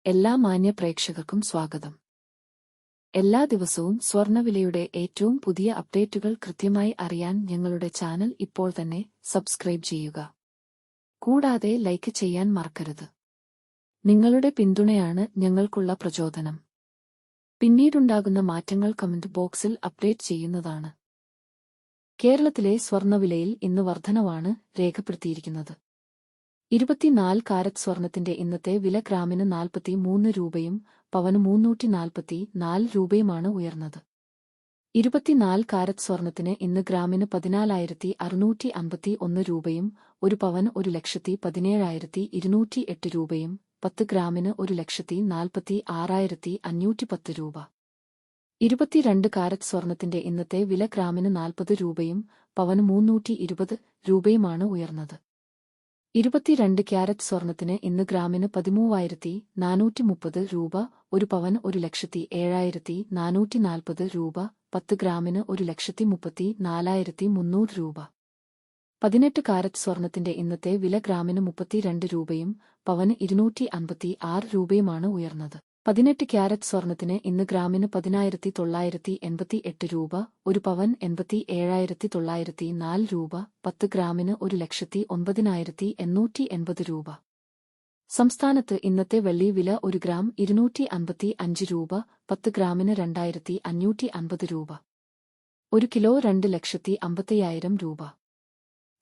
എല്ലാ മാന്യ പ്രേക്ഷകർക്കും സ്വാഗതം. എല്ലാ ദിവസവും സ്വർണ്ണവിലയുടെ ഏറ്റവും പുതിയ അപ്ഡേറ്റുകൾ കൃത്യമായി അറിയാൻ ഞങ്ങളുടെ ചാനൽ ഇപ്പോൾ തന്നെ സബ്സ്ക്രൈബ് ചെയ്യുക. കൂടാതെ ലൈക്ക് ചെയ്യാൻ മറക്കരുത്. നിങ്ങളുടെ പിന്തുണയാണ് ഞങ്ങൾക്കുള്ള പ്രചോദനം. പിന്നീടുണ്ടാകുന്ന മാറ്റങ്ങൾ കമന്റ് ബോക്സിൽ അപ്ഡേറ്റ് ചെയ്യുന്നതാണ്. കേരളത്തിലെ സ്വർണ്ണവിലയിൽ ഇന്ന് വർധനവാണ് രേഖപ്പെടുത്തിയിരിക്കുന്നത്. 24 കാരറ്റ് സ്വർണത്തിന്റെ ഇന്നത്തെ വില ഗ്രാമിന് 43 രൂപയും പവന് 344 രൂപയുമാണ് ഉയർന്നത്. 24 കാരറ്റ് സ്വർണത്തിന് ഇന്ന് ഗ്രാമിന് 14,651 രൂപയും 1 പവന് 1,17,208 രൂപയും 10 ഗ്രാമിന് 1,46,510 രൂപ. 22 കാരറ്റ് സ്വർണത്തിന്റെ ഇന്നത്തെ വില ഗ്രാമിന് 40 രൂപയും പവന് 320 രൂപയുമാണ് ഉയർന്നത്. 22 ക്യാരറ്റ് സ്വർണത്തിന് ഇന്ന് ഗ്രാമിന് 13,430 രൂപ, 1 പവന് 1,07,440 രൂപ, 10 ഗ്രാമിന് 1,34,300 രൂപ. 18 കാരറ്റ് സ്വർണത്തിന്റെ ഇന്നത്തെ വില ഗ്രാമിന് 32 രൂപയും പവന് 256 രൂപയുമാണ് ഉയർന്നത്. 18 ക്യാരറ്റ് സ്വർണത്തിന് ഇന്ന് ഗ്രാമിന് 10,988 രൂപ, 1 പവൻ 87,904 രൂപ, 10 ഗ്രാമിന് 1,09,880 രൂപ. സംസ്ഥാനത്ത് ഇന്നത്തെ വെള്ളി വില 1 ഗ്രാം 255 രൂപ, 10 ഗ്രാമിന് 2,550 രൂപ. 1 കിലോ 2,50,000 രൂപ.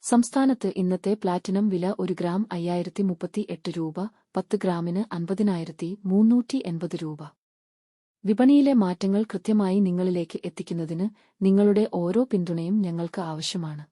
സംസ്ഥാനത്ത് ഇന്നത്തെ പ്ലാറ്റിനം വില 1 ഗ്രാം 5,038 രൂപ, 10 ഗ്രാമിന് 50,380 രൂപ. വിപണിയിലെ മാറ്റങ്ങൾ കൃത്യമായി നിങ്ങളിലേക്ക് എത്തിക്കുന്നതിന് നിങ്ങളുടെ ഓരോ പിന്തുണയും ഞങ്ങൾക്ക് ആവശ്യമാണ്.